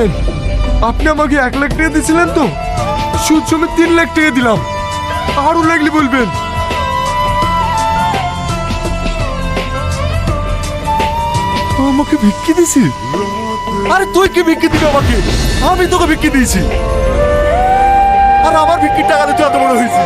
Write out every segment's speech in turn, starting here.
শুনলেন? আপনি আমাকে 1 লাখ টাকা দিয়েছিলেন তো, সুদ সমেত 3 লাখ টাকা দিলাম। আরো লাগলে বলবেন। আমাকে ভিক্ষি দিছি? আরে তুই কি ভিক্ষি দিবি আমাকে? আমি তোকে ভিক্ষি দিয়েছি। আর আমার ভিক্ষির টাকা তুই এত বড় হয়েছি।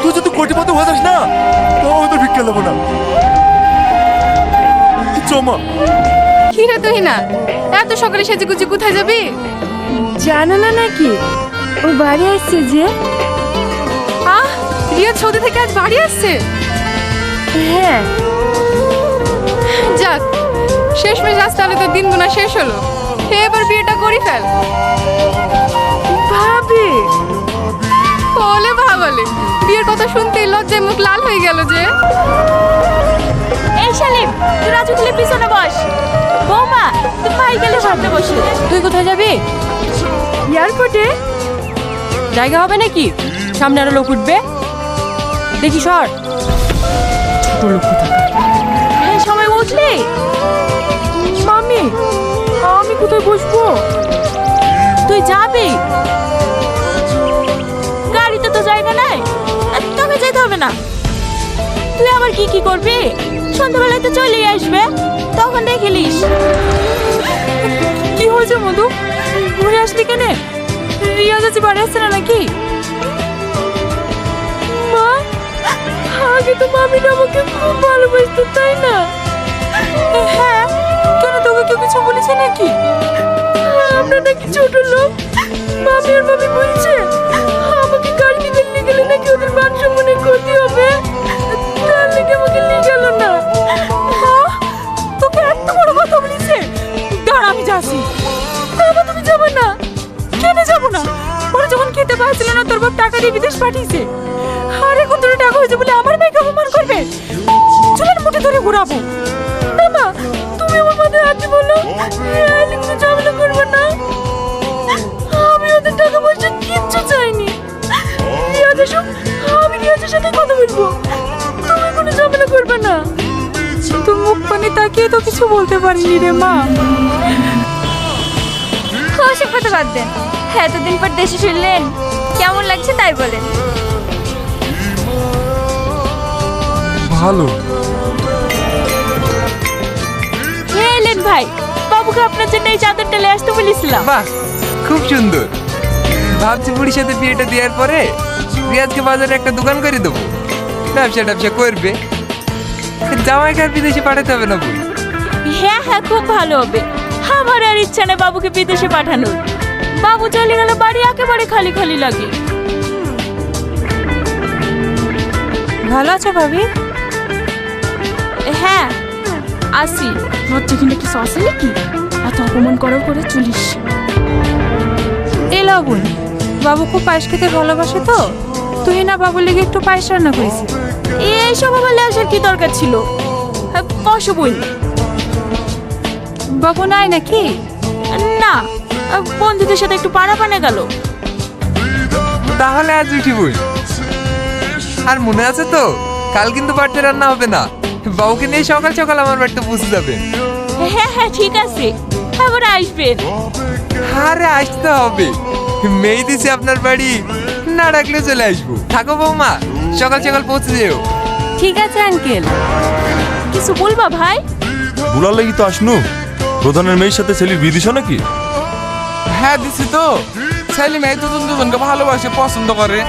তুই যদি কোটিপতি হয়ে যাস না, তাও তোর ভিক্ষা দেবো না। চমা কি রে তুই না এত সকালে সেজে গুজে কোথায় যাবি? জানো না নাকি ও বাড়ি আসছে যে? আহ, রিয়া সৌদি থেকে আজ বাড়ি আসছে? হ্যাঁ। যাক, শেষমেশ আজ তাহলে তোর দিন গোনা শেষ হলো। এবার বিয়েটা করি ফেল। ভাবি বলে ভাবলে বিয়ের কথা শুনতেই লজ্জায় মুখ লাল হয়ে গেল যে। এই শালিম, তুই রাজু খুলে পিছনে বস। বৌমা, তুই ভাই গেলে ভাবতে বসে। তুই কোথায় যাবি? এয়ারপোর্টে। জায়গা হবে নাকি? সামনে আরো লোক উঠবে, দেখি সর। ছোট লোক কোথাকার। হ্যাঁ, সবাই উঠলে। মামি, আমি কোথায় বসবো? তুই যাবি? গাড়িতে তো জায়গা নাই, আর তোকে যেতে হবে না। তুই আবার কি কি করবি? সন্ধ্যাবেলায় তো চলেই আসবে, তখন দেখিলিস। কি হয়েছে মধু, ঘুরে আসলি কেন? রিয়া চাচি বাড়ি আসছে না নাকি? মা, আগে তো মামি আমাকে খুব ভালোবাসতো, তাই না? হ্যাঁ, কেন তোকে কেউ কিছু বলেছে নাকি? আমরা নাকি ছোট লোক। মামি আর মামি বলছে আমাকে গাড়ি থেকে নিয়ে গেলে নাকি ওদের মান সম্মানের ক্ষতি হবে, তার লেগে আমাকে নিয়ে গেল না। তোকে এত বড় কথা বলেছে? দাঁড়া, আমি যাচ্ছি। বাবা, তুমি যাবে না? কেন যাবো না? ওরা যখন খেতে পারছিল না, তোর বাপ টাকা দিয়ে বিদেশ পাঠিয়েছে। আর এখন তোর টাকা হয়েছে বলে আমার মেয়েকে অপমান করবে? চুলের মুঠে ধরে ঘুরাবো। বাবা, তুমি আমার মাথায় হাত দিয়ে বলো কোনো ঝামেলা করবে না। আমি ওদের টাকা পয়সা কিচ্ছু চাইনি। রিয়াজের আমি রিয়াজের সাথে কথা বলবো, তুমি কোনো ঝামেলা করবে না। তো মুখ পানে তাকিয়ে তো কিছু বলতে পারিনি রে মা। ওসব কথা বাদ দেন। এতদিন পর দেশে ফিরলেন, কেমন লাগছে তাই বলেন। ভালো। এলেন ভাই, বাবুকে আপনার জন্য এই চাদরটা নিয়ে আসতে বলেছিলাম। বাহ, খুব সুন্দর। ভাবছি বুড়ির সাথে বিয়েটা দেওয়ার পরে রিয়াজকে বাজারে একটা দোকান করে দেবো, ব্যবসা করবে। জামাইকে আর বিদেশে পাঠাতে হবে না বুড়ি। হ্যাঁ হ্যাঁ, খুব ভালো হবে। আমার আর ইচ্ছা নেই বাবুকে বিদেশে পাঠানোর। বাবু চলে গেলে বাড়ি একেবারে খালি খালি লাগে। ভালো আছো ভাবি? হ্যাঁ, আসি। লজ্জা কিন্তু কিছু আসে নাকি? এত অপমান করাও করে চলিস। এই লবণ, বাবু খুব পায়েস খেতে ভালোবাসে তো, তুই না বাবুর লেগে একটু পায়েস রান্না করেছি। এইসব বলে আসার কি দরকার ছিল? বসো বই। বাবু নাই নাকি? না, বন্ধুদের সাথে একটু পাড়া পানে গেল। তাহলে আজ উঠি বই। আর মনে আছে তো, কাল কিন্তু বাড়িতে রান্না হবে না। বাবুকে নিয়ে সকাল সকাল আমার বাড়িতে পৌঁছে যাবেন। হ্যাঁ হ্যাঁ, ঠিক আছে, আবার আসবেন। আরে আসতে হবে, মেয়ে দিছি আপনার বাড়ি, না ডাকলে চলে আসবো। থাকো বৌমা, সকাল সকাল পৌঁছে যেও। ঠিক আছে আঙ্কেল। কিছু বলবা ভাই? বুলার লাগি তো আসনু। প্রধানের মেয়ের সাথে ছেলের বিয়ে দিছ নাকি? হ্যাঁ দিছি তো। ছেলে মেয়ে দুজন দুজনকে ভালোবাসে, পছন্দ করে।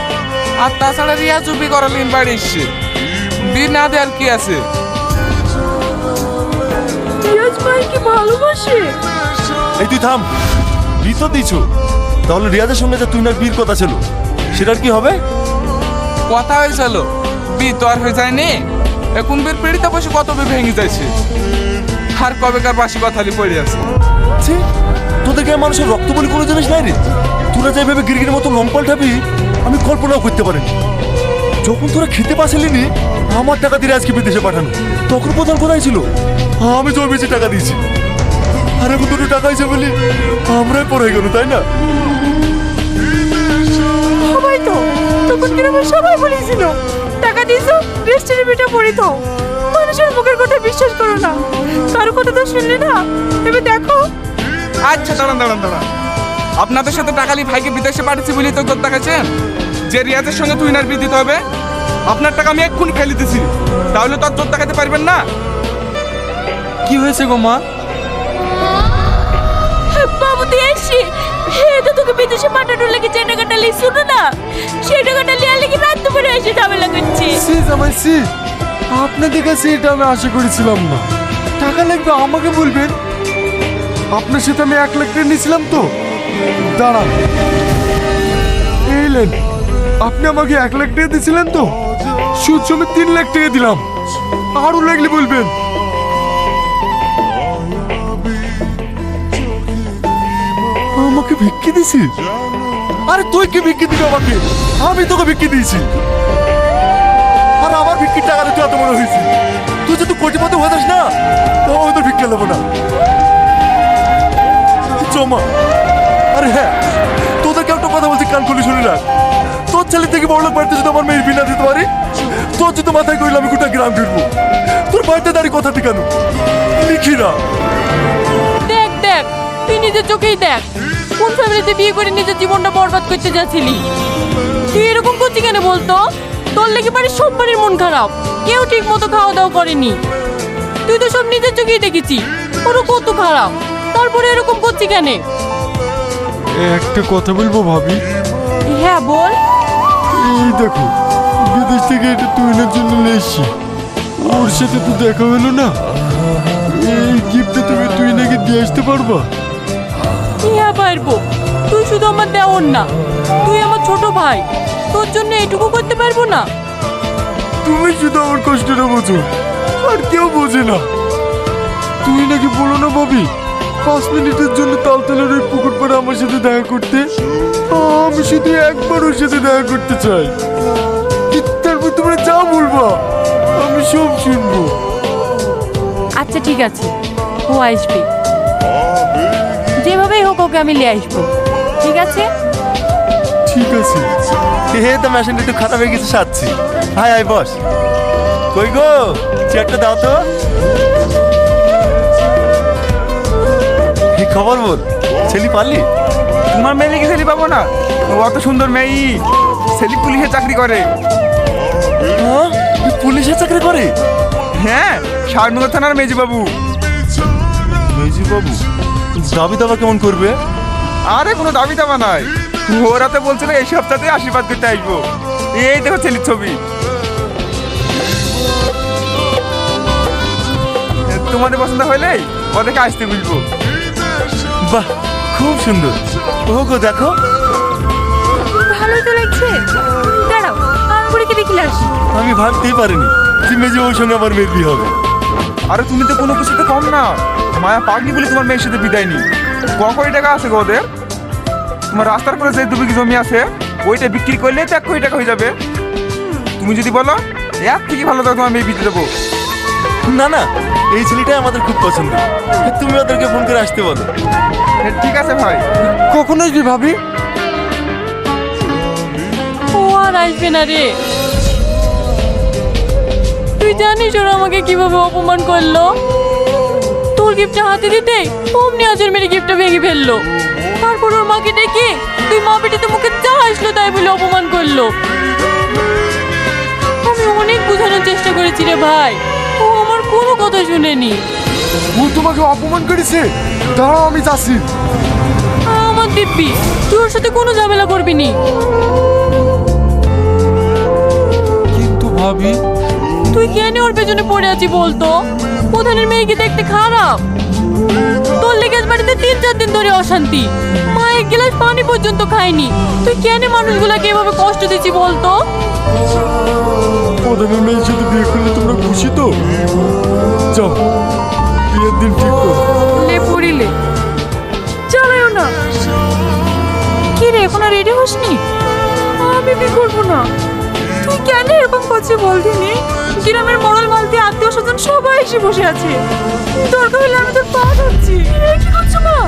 আর তাছাড়া রিয়া চুপি করার লিন বাড়ি এসছে, বিয়ে না দেওয়ার কি আছে? রিয়াজ ভাইকে ভালোবাসে? এই তুই থাম। বিয়ে তো দিছ, তাহলে রিয়াজের সঙ্গে যে তুই না বিয়ের কথা ছিল, সেটার কি হবে? কথা হয়েছিল, বিয়ে তো আর হয়ে যায়নি। এখন বের পেড়িতে বসে কত বে ভেঙে যাচ্ছে। আর কবেকার বাসি কথালি পড়ে আছে। ছি, তোদেরকে মানুষের রক্ত বলি কোনো জিনিস নাই রে। তোরা যেভাবে গিরগির মতো লং পাল্টাবি আমি কল্পনাও করতে পারিনি। যখন তোরা খেতে পারছিলি আমার টাকা দিয়ে আজকে বিদেশে পাঠানো, তখন প্রধান কোথায় ছিল? আমি জমি বেচে টাকা দিয়েছি। আর এখন দুটো টাকা হয়েছে বলি আমরাই পড়ে গেল, তাই না? সবাই তো তখন গ্রামের সবাই বলেছিল টাকা দিয়েছো রেস্টুরেন্টে বেটা পড়ে তো। মানুষের মুখের কথা বিশ্বাস করো না, কারো কথা তো শুনলে না। এবার দেখো। আচ্ছা দাঁড়ান দাঁড়ান দাঁড়ান, আপনাদের সাথে টাকালি ভাইকে বিদেশে পাঠিয়েছি বলেই তো তোর দেখাচ্ছেন যে রিয়াজের সঙ্গে তুই নার বিয়ে দিতে হবে। আপনার টাকা আমি এক্ষুনি ফেলে দিছি, তাহলে তো আর তোর দেখাতে পারবেন না। কি হয়েছে গো মা? বাবু তুই এসছি, তো তোকে বিদেশে পাঠানোর লেগে যে টাকাটা লিয়ে শুনো না, সেই টাকাটা লিয়ার লেগে রাত দুপুরে এসে ঝামেলা করছি। জামাই আপনাদের কাছে এটা আমি আশা করেছিলাম না। টাকা লাগবে আমাকে বলবেন, আপনার সাথে আমি 1 লাখ টাকা নিয়েছিলাম তো। দাঁড়ান, এইলেন, আপনি আমাকে 1 লাখ টাকা দিয়েছিলেন তো, সুদ সমেত 3 লাখ টাকা দিলাম, আরো লাগলে বলবেন। আমাকে ভিক্ষি দিছিস? আরে তুই কি ভিক্ষি দিবি আমাকে? আমি তোকে ভিক্ষি দিয়েছি, আর আমার ভিক্ষির টাকা তুই এত বড় হয়েছি। তুই যদি কোটিপতি হয়ে যাস না, তো ওদের ভিক্ষা দেবো না। জমা। আরে হ্যাঁ, তোদেরকে একটা কথা বলছি, কান খুলে শুনে রাখ। তোর ছেলে থেকে বড় লোক বাড়িতে যদি আমার মেয়ের বিনা দিতে পারি, তোর যদি মাথায় কইলে আমি গোটা গ্রাম ফিরবো। তোর বাড়িতে দাঁড়িয়ে কথা ঠিকানো লিখি না। দেখ দেখ, তুই নিজের চোখেই দেখ কোন ফ্যামিলিতে বিয়ে করে নিজের জীবনটা বরবাদ করতে যাচ্ছিলি। তুই এরকম করছি কেন বলতো? তোর লেগে বাড়ির সব বাড়ির মন খারাপ, কেউ ঠিক মতো খাওয়া দাওয়া করেনি। তুই তো সব নিজের চোখেই দেখেছি ওরও কত খারাপ, তারপরে এরকম করছি কেন? একটা কথা বলবো ভাবি? হ্যাঁ বল। এই দেখো, বিদেশ থেকে এটা তুইনের জন্য নিয়ে এসছি। ওর সাথে তো দেখা হলো না, এই গিফটটা তুমি তুই নাকি দিয়ে আসতে পারবা? হ্যাঁ পারবো, তুই শুধু আমার দেওর না, তুই আমার ছোট ভাই, তোর জন্য এটুকু করতে পারবো না? তুমি শুধু আমার কষ্টটা বোঝো, আর কেউ বোঝে না। তুই নাকি বলো না ভাবি, 5 মিনিটের জন্য তালতলার ওই পুকুর পাড়ে আমার সাথে দেখা করতে। আমি শুধু একবার ওর সাথে দেখা করতে চাই। তারপর তোমরা যা বলবা আমি সব শুনবো। আচ্ছা ঠিক আছে, ও আসবে, যেভাবেই হোক ওকে আমি নিয়ে আসবো, ঠিক আছে? ঠিক আছে। হে তো মেশিনটা একটু খারাপ হয়ে গেছে, সাচ্ছি। হাই হাই বস, কই গো চেয়ারটা দাও তো। কি খবর বল, ছেলে পারলি? তোমার মেয়ে কি ছেলে পাবো না? ও অত সুন্দর মেয়ে, ছেলে পুলিশে চাকরি করে। হ্যাঁ, পুলিশে চাকরি করে? হ্যাঁ, শাহনগর থানার মেজবাবু। মেজি বাবু দাবি দাবা কেমন করবে? আরে কোনো দাবি দাবা নাই, ওরা তো বলছিল এই সপ্তাহে আশীর্বাদ করতে আসবো। এই দেখো ছেলের ছবি, তোমাদের পছন্দ হলেই ওদেরকে আসতে বুঝবো। বাহ, খুব সুন্দর। ও গো দেখো, ভালোই তো লাগছে। দাঁড়াও, আমি পরীকে দেখলে আসি। আমি ভাবতেই পারিনি যে মেজি বাবুর সঙ্গে আমার মেয়ের বিয়ে হবে। আরে তুমি তো কোনো কিছুতে কম না, মায়া পাগলি বলে তোমার মেয়ের সাথে বিদায় নি। কোটি টাকা আছে গো ওদের। তোমার রাস্তার করে যে 2 বিঘি জমি আছে, ওইটা বিক্রি করলে তো 1 কোটি টাকা হয়ে যাবে। তুমি যদি বলো এর থেকে ভালো তো তোমার মেয়ে বিতে দেবো। না না, এই ছেলেটাই আমাদের খুব পছন্দ। তুমি ওদেরকে ফোন করে আসতে বলো। ঠিক আছে ভাই। কখন আসবি ভাবি? ও আর আসবে না রে। তুই জানিস ওরা আমাকে কিভাবে অপমান করলো? তোর গিফটটা হাতে দিতে অমনি আজের মেরে গিফটটা ভেঙে ফেললো। তারপর ওর মাকে ডেকে তুই মা বেটিতে মুখে যা আসলো তাই বলে অপমান করলো। আমি অনেক বোঝানোর চেষ্টা করেছি রে ভাই, ও আমার কোনো কথা শুনেনি। ও তোমাকে অপমান করেছে? দাঁড়াও আমি যাচ্ছি। আমার দিব্যি, তুই ওর সাথে কোনো ঝামেলা করবি নি। কিন্তু ভাবি, তুই কেন ওর পেছনে পড়ে আছি বলতো? প্রধানের মেয়ে কি দেখতে খারাপ? তোর লেগে আজ বাড়িতে 3-4 দিন ধরে অশান্তি, মা 1 গ্লাস পানি পর্যন্ত খায়নি। তুই কেন মানুষগুলোকে এভাবে কষ্ট দিচ্ছি বলতো? প্রধানের মেয়ের সাথে বিয়ে করলে তোমরা খুশি তো? যাও, বিয়ের দিন ঠিক করো। লে পড়িলে চালাইও না। কি রে, এখনো রেডি হসনি? আমি বিয়ে করবো না। তুই কেন এরকম করছিস বলদিনি? গ্রামের মরল মালতি আত্মীয় স্বজন সবাই এসে বসে আছে, দরকার হলে আমি তোর পা ধরছি। কি করছো মা?